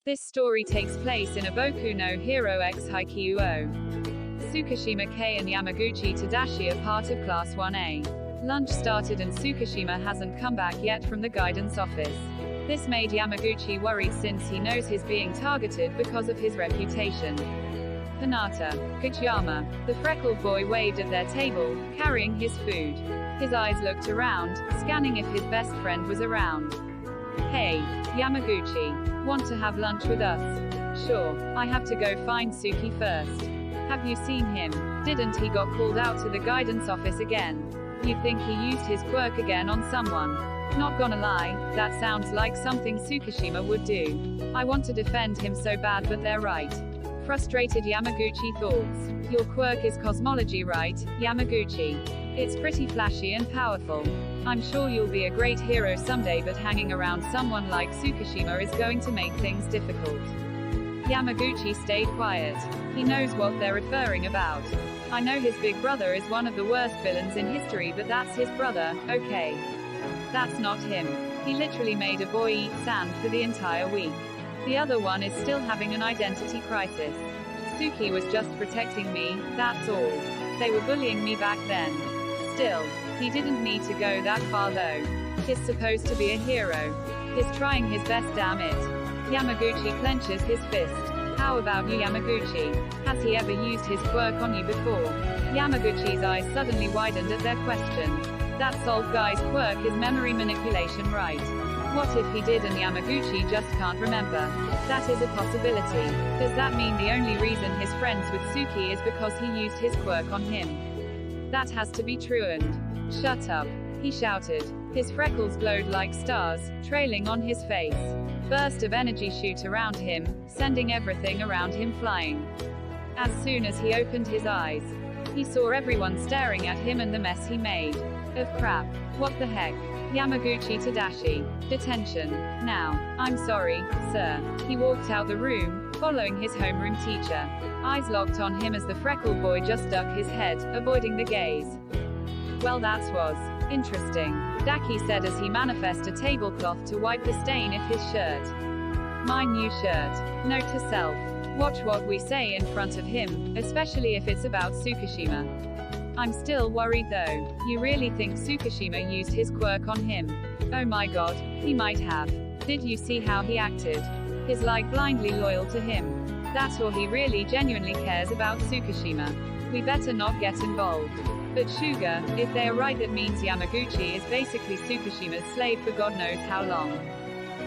This story takes place in a Boku no Hero X Haikyuu O. Tsukishima K and Yamaguchi Tadashi are part of Class 1A. Lunch started and Tsukishima hasn't come back yet from the guidance office. This made Yamaguchi worried since he knows he's being targeted because of his reputation. Hinata, TsukkiYama, the freckled boy waved at their table, carrying his food. His eyes looked around, scanning if his best friend was around. Hey, Yamaguchi, want to have lunch with us? Sure, I have to go find Tsuki first. Have you seen him? Didn't he got called out to the guidance office again? You think he used his quirk again on someone? Not gonna lie, that sounds like something Tsukishima would do. I want to defend him so bad but they're right. Frustrated Yamaguchi thoughts. Your quirk is cosmology, right, Yamaguchi? It's pretty flashy and powerful. I'm sure you'll be a great hero someday, but hanging around someone like Tsukishima is going to make things difficult. Yamaguchi stayed quiet. He knows what they're referring about. I know his big brother is one of the worst villains in history, but that's his brother, okay? That's not him. He literally made a boy eat sand for the entire week. The other one is still having an identity crisis. Tsuki was just protecting me, that's all. They were bullying me back then. Still, he didn't need to go that far though. He's supposed to be a hero. He's trying his best, damn it. Yamaguchi clenches his fist. How about you, Yamaguchi? Has he ever used his quirk on you before? Yamaguchi's eyes suddenly widened at their question. That Solve guy's quirk is memory manipulation, right? What if he did and Yamaguchi just can't remember? That is a possibility. Does that mean the only reason he's friends with Tsuki is because he used his quirk on him? That has to be true and... Shut up, he shouted. His freckles glowed like stars, trailing on his face. Burst of energy shoot around him, sending everything around him flying. As soon as he opened his eyes, he saw everyone staring at him and the mess he made. Of crap. What the heck? Yamaguchi Tadashi. Detention. Now. I'm sorry, sir. He walked out the room, following his homeroom teacher. Eyes locked on him as the freckled boy just ducked his head, avoiding the gaze. Well, that was interesting, Daki said as he manifested a tablecloth to wipe the stain of his shirt. My new shirt. Note to self. Watch what we say in front of him, especially if it's about Tsukishima. I'm still worried though. You really think Tsukishima used his quirk on him? Oh my god, he might have. Did you see how he acted? He's like blindly loyal to him. That's or he really genuinely cares about Tsukishima. We better not get involved. But Suga, if they're right, that means Yamaguchi is basically Tsukishima's slave for God knows how long.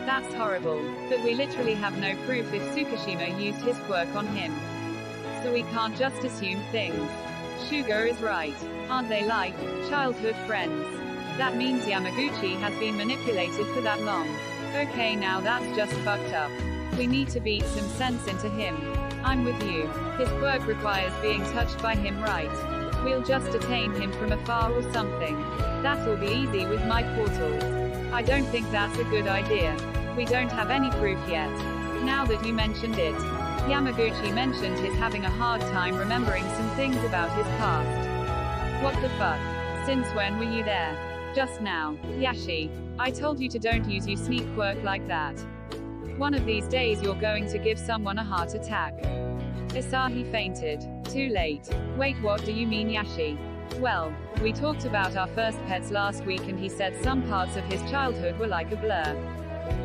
That's horrible, but we literally have no proof if Tsukishima used his quirk on him. So we can't just assume things. Suga is right. Aren't they like childhood friends? That means Yamaguchi has been manipulated for that long. Okay, now that's just fucked up. We need to beat some sense into him. I'm with you. His quirk requires being touched by him, right? We'll just detain him from afar or something. That'll be easy with my portals. I don't think that's a good idea. We don't have any proof yet. Now that you mentioned it. Yamaguchi mentioned he's having a hard time remembering some things about his past. What the fuck? Since when were you there? Just now. Yashi. I told you to don't use your sneak quirk like that. One of these days you're going to give someone a heart attack. Asahi fainted. Too late. Wait, what do you mean, Yashi? Well, we talked about our first pets last week and he said some parts of his childhood were like a blur.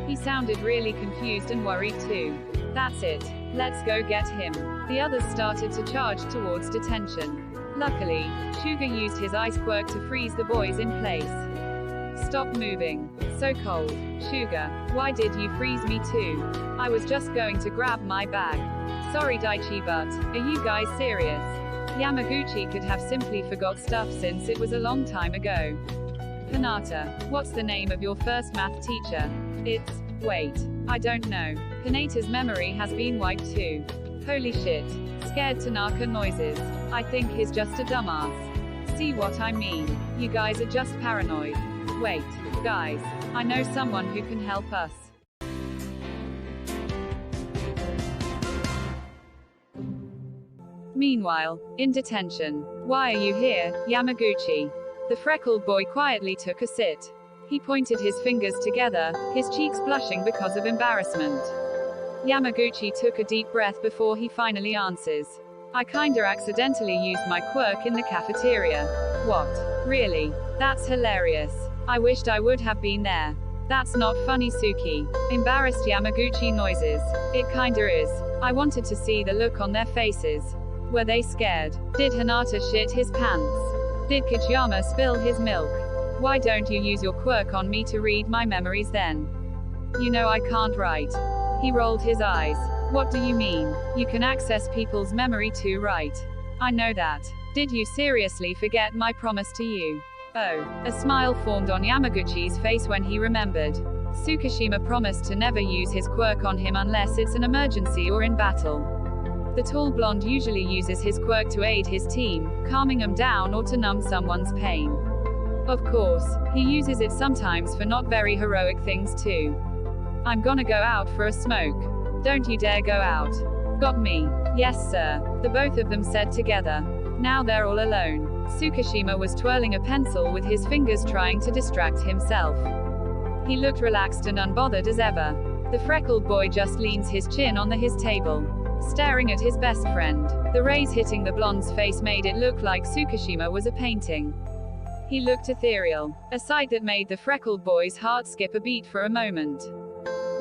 He sounded really confused and worried too. That's it. Let's go get him. The others started to charge towards detention. Luckily, Suga used his ice quirk to freeze the boys in place. Stop moving. So cold. Suga, why did you freeze me too? I was just going to grab my bag. Sorry Daichi, but are you guys serious? Yamaguchi could have simply forgot stuff since it was a long time ago. Hinata, what's the name of your first math teacher? It's... wait. I don't know. Hinata's memory has been wiped too. Holy shit. Scared Tanaka noises. I think he's just a dumbass. See what I mean? You guys are just paranoid. Wait, guys. I know someone who can help us. Meanwhile, in detention. Why are you here, Yamaguchi? The freckled boy quietly took a sit. He pointed his fingers together, his cheeks blushing because of embarrassment. Yamaguchi took a deep breath before he finally answers. I kinda accidentally used my quirk in the cafeteria. What? Really? That's hilarious. I wished I would have been there. That's not funny, Suki. Embarrassed Yamaguchi noises. It kinda is. I wanted to see the look on their faces. Were they scared? Did Hinata shit his pants? Did TsukkiYama spill his milk? Why don't you use your quirk on me to read my memories then? You know I can't write. He rolled his eyes. What do you mean? You can access people's memory too, right? I know that. Did you seriously forget my promise to you? Oh. A smile formed on Yamaguchi's face when he remembered. TsukkiYama promised to never use his quirk on him unless it's an emergency or in battle. The tall blonde usually uses his quirk to aid his team, calming them down or to numb someone's pain. Of course, he uses it sometimes for not very heroic things too. I'm gonna go out for a smoke. Don't you dare go out. Got me? Yes, sir, the both of them said together. Now they're all alone. TsukkiYama was twirling a pencil with his fingers trying to distract himself. He looked relaxed and unbothered as ever. The freckled boy just leans his chin on his table, staring at his best friend. The rays hitting the blonde's face made it look like TsukkiYama was a painting. He looked ethereal, a sight that made the freckled boy's heart skip a beat for a moment.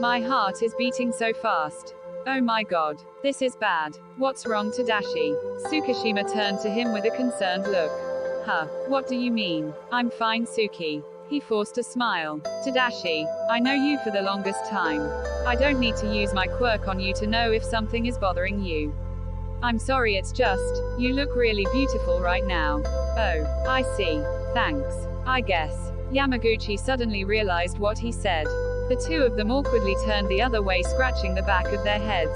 My heart is beating so fast. Oh my god. This is bad. What's wrong, Tadashi? TsukkiYama turned to him with a concerned look. Huh. What do you mean? I'm fine, Suki. He forced a smile. Tadashi, I know you for the longest time. I don't need to use my quirk on you to know if something is bothering you. I'm sorry, it's just, you look really beautiful right now. Oh, I see. Thanks. I guess. Yamaguchi suddenly realized what he said. The two of them awkwardly turned the other way, scratching the back of their heads,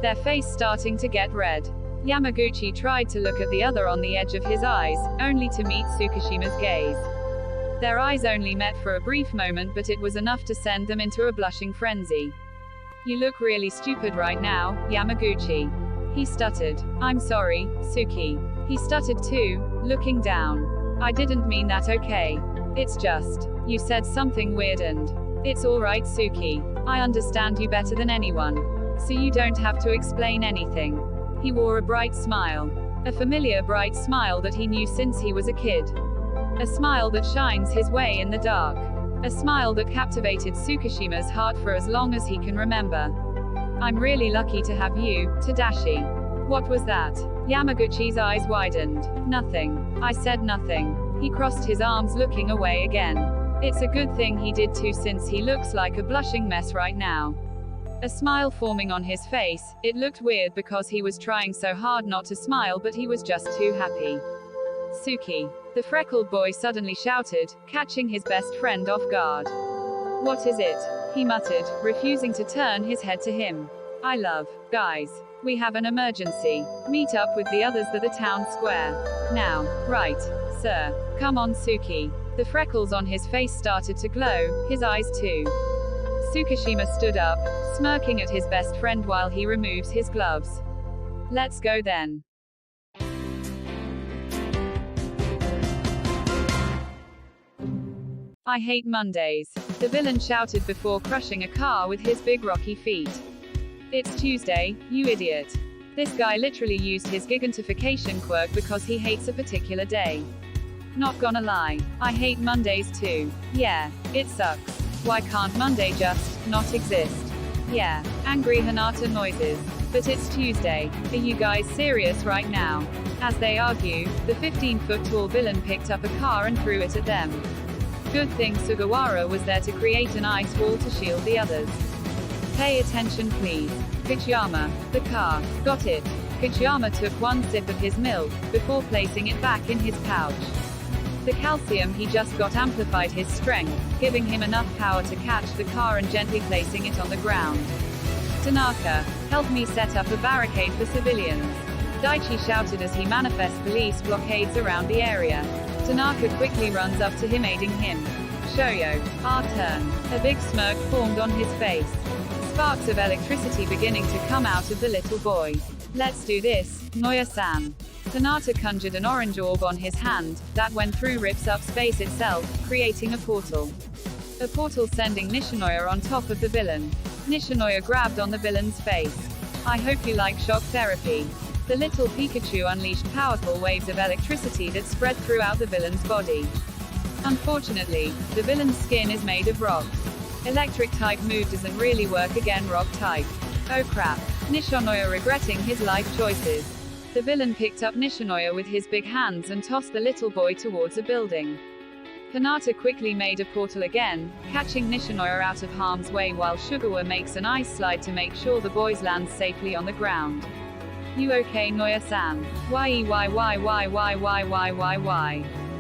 their face starting to get red. Yamaguchi tried to look at the other on the edge of his eyes, only to meet TsukkiYama's gaze. Their eyes only met for a brief moment, but it was enough to send them into a blushing frenzy. You look really stupid right now, Yamaguchi. He stuttered. I'm sorry, Suki. He stuttered too, looking down. I didn't mean that, okay? It's just, you said something weird and... It's alright, Suki. I understand you better than anyone. So you don't have to explain anything. He wore a bright smile. A familiar bright smile that he knew since he was a kid. A smile that shines his way in the dark. A smile that captivated TsukkiYama's heart for as long as he can remember. I'm really lucky to have you, Tadashi. What was that? Yamaguchi's eyes widened. Nothing. I said nothing. He crossed his arms, looking away again. It's a good thing he did too, since he looks like a blushing mess right now. A smile forming on his face. It looked weird because he was trying so hard not to smile, but he was just too happy. Suki. The freckled boy suddenly shouted, catching his best friend off guard. What is it? He muttered, refusing to turn his head to him. I love, guys. We have an emergency. Meet up with the others at the town square. Now. Right, sir. Come on, Suki. The freckles on his face started to glow, his eyes too. TsukkiYama stood up, smirking at his best friend while he removes his gloves. Let's go then. I hate Mondays. The villain shouted before crushing a car with his big rocky feet. It's Tuesday, you idiot. This guy literally used his gigantification quirk because he hates a particular day. Not gonna lie, I hate Mondays too. Yeah, it sucks. Why can't Monday just not exist? Yeah, angry Hinata noises. But it's Tuesday. Are you guys serious right now? As they argue, the 15-foot-tall villain picked up a car and threw it at them. Good thing Sugawara was there to create an ice wall to shield the others. Pay attention please. TsukkiYama. The car. Got it. TsukkiYama took one sip of his milk, before placing it back in his pouch. The calcium he just got amplified his strength, giving him enough power to catch the car and gently placing it on the ground. Tanaka, help me set up a barricade for civilians. Daichi shouted as he manifests police blockades around the area. Tanaka quickly runs up to him, aiding him. Shoyo, our turn. A big smirk formed on his face. Sparks of electricity beginning to come out of the little boy. Let's do this, Noya-san. Tanaka conjured an orange orb on his hand, that when through rips up space itself, creating a portal. A portal sending Nishinoya on top of the villain. Nishinoya grabbed on the villain's face. I hope you like shock therapy. The little Pikachu unleashed powerful waves of electricity that spread throughout the villain's body. Unfortunately, the villain's skin is made of rocks. Electric type move doesn't really work against rock type. Oh crap. Nishinoya regretting his life choices. The villain picked up Nishinoya with his big hands and tossed the little boy towards a building. Hinata quickly made a portal again, catching Nishinoya out of harm's way while Sugawa makes an ice slide to make sure the boys land safely on the ground. You okay, Noya-san? Why?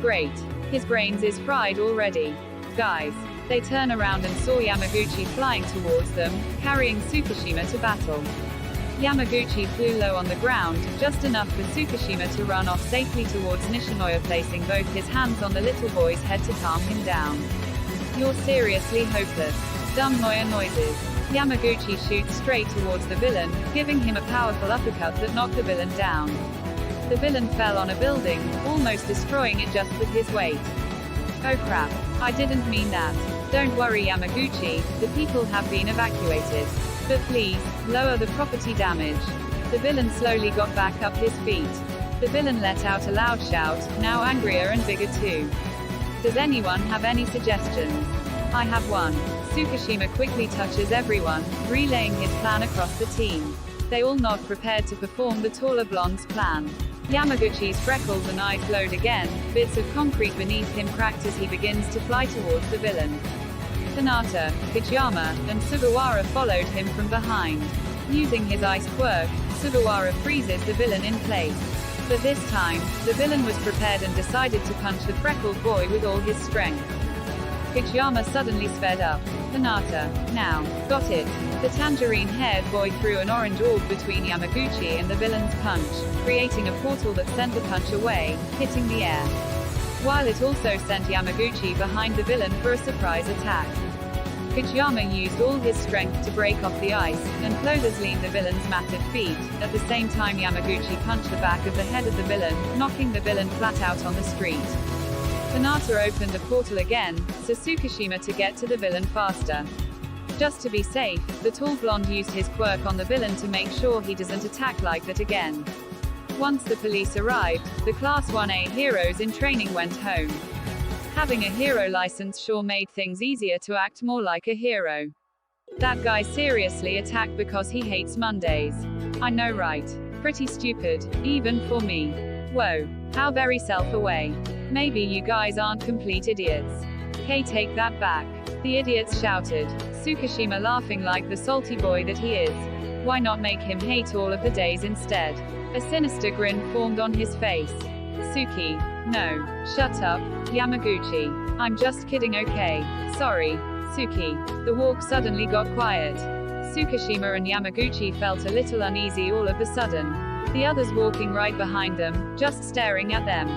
Great. His brains is fried already. Guys. They turn around and saw Yamaguchi flying towards them, carrying Tsukishima to battle. Yamaguchi flew low on the ground, just enough for Tsukishima to run off safely towards Nishinoya, placing both his hands on the little boy's head to calm him down. You're seriously hopeless. Dumb Noya noises. Yamaguchi shoots straight towards the villain, giving him a powerful uppercut that knocked the villain down. The villain fell on a building, almost destroying it just with his weight. Oh crap. I didn't mean that. Don't worry, Yamaguchi, the people have been evacuated. But please, lower the property damage. The villain slowly got back up his feet. The villain let out a loud shout, now angrier and bigger too. Does anyone have any suggestions? I have one. Tsukishima quickly touches everyone, relaying his plan across the team. They all nod, prepared to perform the taller blonde's plan. Yamaguchi's freckles and eyes glowed again, bits of concrete beneath him cracked as he begins to fly towards the villain. Hinata, TsukkiYama, and Sugawara followed him from behind. Using his ice quirk, Sugawara freezes the villain in place. But this time, the villain was prepared and decided to punch the freckled boy with all his strength. TsukkiYama suddenly sped up. Hinata, now, got it. The tangerine-haired boy threw an orange orb between Yamaguchi and the villain's punch, creating a portal that sent the punch away, hitting the air. While it also sent Yamaguchi behind the villain for a surprise attack. TsukkiYama used all his strength to break off the ice, and clothesline the villain's massive feet. At the same time, Yamaguchi punched the back of the head of the villain, knocking the villain flat out on the street. Hinata opened a portal again, so Tsukishima to get to the villain faster. Just to be safe, the tall blonde used his quirk on the villain to make sure he doesn't attack like that again. Once the police arrived, the Class 1A heroes in training went home. Having a hero license sure made things easier to act more like a hero. That guy seriously attacked because he hates Mondays. I know, right? Pretty stupid, even for me. Whoa, how very self-aware. Maybe you guys aren't complete idiots. Hey, take that back. The idiots shouted. Tsukishima laughing like the salty boy that he is. Why not make him hate all of the days instead? A sinister grin formed on his face. Tsuki. No. Shut up, Yamaguchi. I'm just kidding, okay? Sorry, Tsuki. The walk suddenly got quiet. Tsukishima and Yamaguchi felt a little uneasy all of a sudden. The others walking right behind them, just staring at them.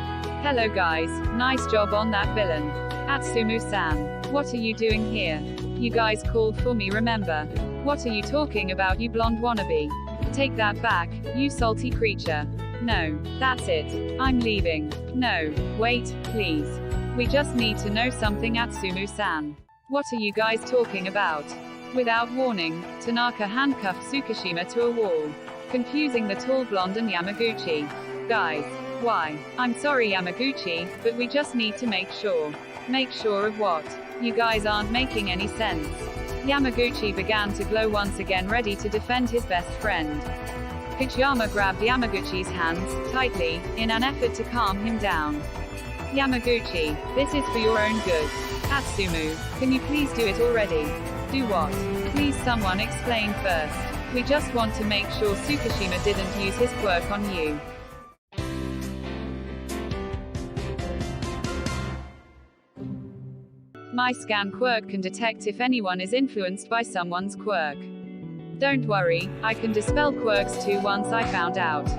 Hello guys, nice job on that villain. Atsumu-san. What are you doing here? You guys called for me, remember? What are you talking about, you blonde wannabe? Take that back, you salty creature. No, that's it. I'm leaving. No, wait, please. We just need to know something, Atsumu-san. What are you guys talking about? Without warning, Tanaka handcuffed Tsukishima to a wall, confusing the tall blonde and Yamaguchi. Guys. Why? I'm sorry, Yamaguchi, but we just need to make sure. Make sure of what? You guys aren't making any sense. Yamaguchi began to glow once again, ready to defend his best friend. TsukkiYama grabbed Yamaguchi's hands, tightly, in an effort to calm him down. Yamaguchi, this is for your own good. Atsumu, can you please do it already? Do what? Please someone explain first. We just want to make sure Tsukishima didn't use his quirk on you. My scan quirk can detect if anyone is influenced by someone's quirk. Don't worry, I can dispel quirks too once I found out.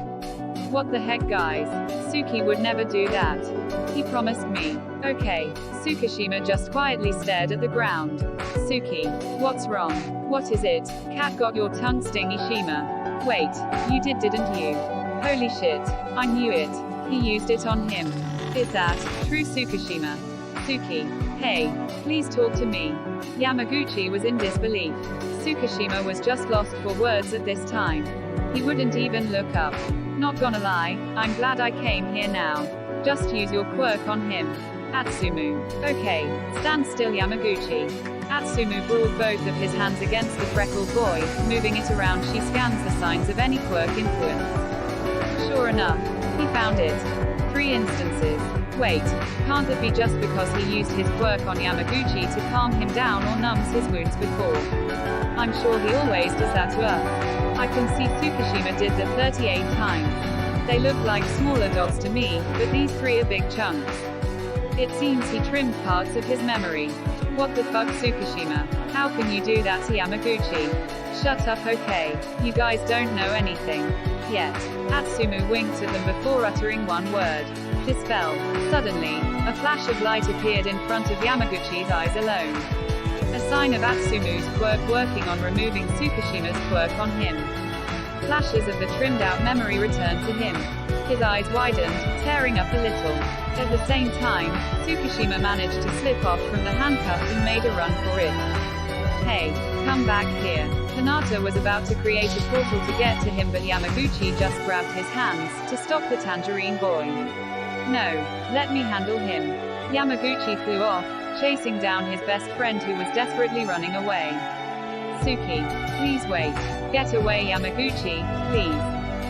What the heck, guys? Tsuki would never do that. He promised me. Okay. Tsukishima just quietly stared at the ground. Tsuki. What's wrong? What is it? Cat got your tongue sting, Ishima. Wait, you didn't you? Holy shit. I knew it. He used it on him. Is that true, Tsukishima? Tsuki. Hey. Please talk to me. Yamaguchi was in disbelief. TsukkiYama was just lost for words at this time. He wouldn't even look up. Not gonna lie, I'm glad I came here now. Just use your quirk on him. Atsumu. Okay. Stand still, Yamaguchi. Atsumu brought both of his hands against the freckled boy, moving it around. She scans the signs of any quirk influence. Sure enough, he found it. 3 instances. Wait, can't that be just because he used his quirk on Yamaguchi to calm him down or numbs his wounds before? I'm sure he always does that to us. I can see TsukkiYama did that 38 times. They look like smaller dots to me, but these 3 are big chunks. It seems he trimmed parts of his memory. What the fuck, TsukkiYama? How can you do that to Yamaguchi? Shut up, okay? You guys don't know anything. Yet. Atsumu winked at them before uttering one word. Dispel. Suddenly, a flash of light appeared in front of Yamaguchi's eyes alone. A sign of Atsumu's quirk working on removing TsukkiYama's quirk on him. Flashes of the trimmed-out memory returned to him. His eyes widened, tearing up a little. At the same time, TsukkiYama managed to slip off from the handcuffs and made a run for it. Hey, come back here. Hinata was about to create a portal to get to him, but Yamaguchi just grabbed his hands to stop the tangerine boy. No, let me handle him. Yamaguchi flew off, chasing down his best friend who was desperately running away. Tsuki, please wait. Get away, Yamaguchi, please.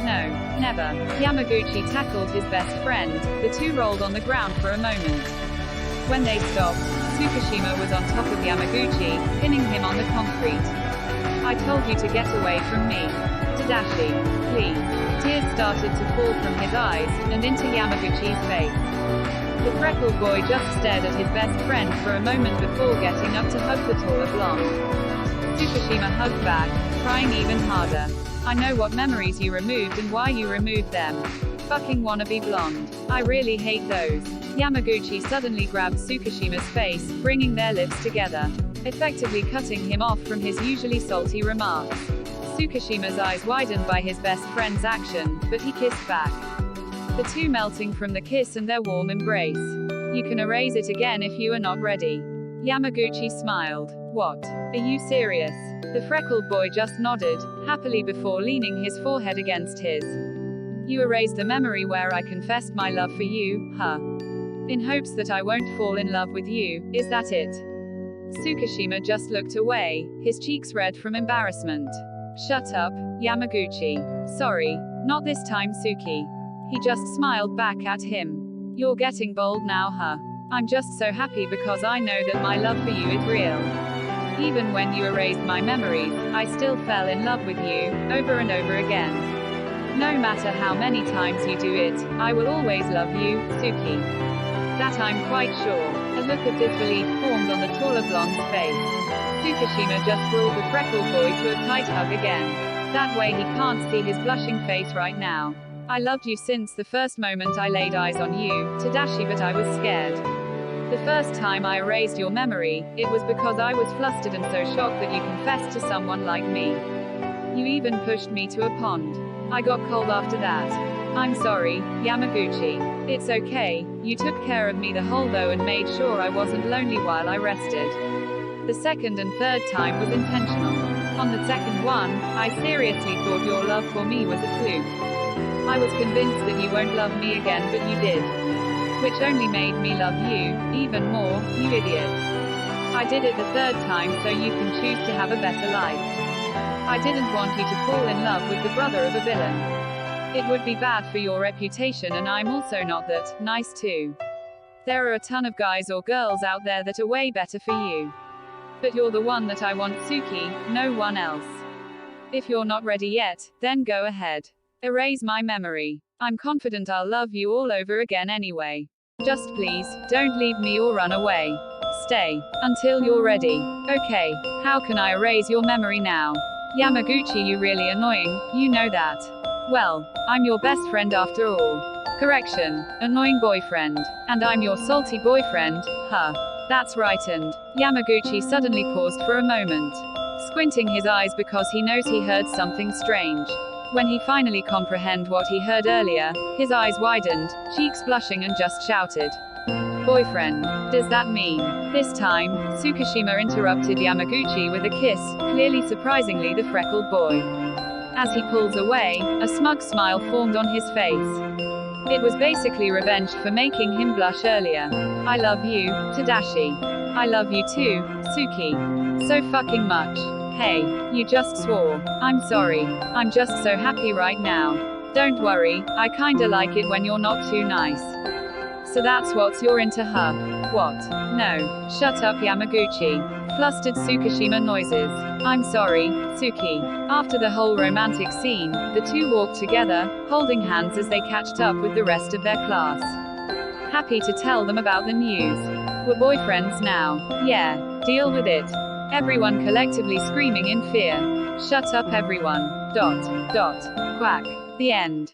No, never. Yamaguchi tackled his best friend. The 2 rolled on the ground for a moment. When they stopped, TsukkiYama was on top of Yamaguchi, pinning him on the concrete. I told you to get away from me. Tadashi, please. Tears started to fall from his eyes, and into Yamaguchi's face. The freckled boy just stared at his best friend for a moment before getting up to hug the taller blonde. TsukkiYama hugged back, crying even harder. I know what memories you removed and why you removed them. Fucking wannabe blonde. I really hate those. Yamaguchi suddenly grabbed TsukkiYama's face, bringing their lips together, effectively cutting him off from his usually salty remarks. TsukkiYama's eyes widened by his best friend's action, but he kissed back. The 2 melting from the kiss and their warm embrace. You can erase it again if you are not ready. Yamaguchi smiled. What? Are you serious? The freckled boy just nodded, happily before leaning his forehead against his. You erased the memory where I confessed my love for you, huh? In hopes that I won't fall in love with you, is that it? TsukkiYama just looked away, his cheeks red from embarrassment. Shut up, Yamaguchi. Sorry, not this time, Tsuki. He just smiled back at him. You're getting bold now, huh? I'm just so happy because I know that my love for you is real. Even when you erased my memories, I still fell in love with you, over and over again. No matter how many times you do it, I will always love you, Tsuki. That I'm quite sure. A look of disbelief formed on the taller blonde's face. TsukkiYama just brought the freckled boy to a tight hug again. That way he can't see his blushing face right now. I loved you since the first moment I laid eyes on you, Tadashi, but I was scared. The first time I erased your memory, it was because I was flustered and so shocked that you confessed to someone like me. You even pushed me to a pond. I got cold after that. I'm sorry, Yamaguchi. It's okay, you took care of me the whole though and made sure I wasn't lonely while I rested. The second and third time was intentional. On the second one, I seriously thought your love for me was a fluke. I was convinced that you won't love me again, but you did. Which only made me love you, even more, you idiot. I did it the third time so you can choose to have a better life. I didn't want you to fall in love with the brother of a villain. It would be bad for your reputation, and I'm also not that nice too. There are a ton of guys or girls out there that are way better for you. But you're the one that I want, Tsuki, no one else. If you're not ready yet, then go ahead. Erase my memory. I'm confident I'll love you all over again anyway. Just please, don't leave me or run away. Stay. Until you're ready. Okay, how can I erase your memory now? Yamaguchi, you really annoying, you know that. Well, I'm your best friend after all. Correction, annoying boyfriend. And I'm your salty boyfriend, huh? That's right. And Yamaguchi suddenly paused for a moment, squinting his eyes because he knows he heard something strange. When he finally comprehended what he heard earlier, his eyes widened, cheeks blushing, and just shouted, Boyfriend. Does that mean? This time, TsukkiYama interrupted Yamaguchi with a kiss, clearly surprisingly the freckled boy. As he pulls away, a smug smile formed on his face. It was basically revenge for making him blush earlier. I love you, Tadashi. I love you too, Tsuki. So fucking much. Hey, you just swore. I'm sorry. I'm just so happy right now. Don't worry, I kinda like it when you're not too nice. So that's what you're into, huh? What? No. Shut up, Yamaguchi. Flustered TsukkiYama noises. I'm sorry, Tsuki. After the whole romantic scene, the two walked together, holding hands as they catched up with the rest of their class. Happy to tell them about the news. We're boyfriends now. Yeah. Deal with it. Everyone collectively screaming in fear. Shut up everyone. Quack. The end.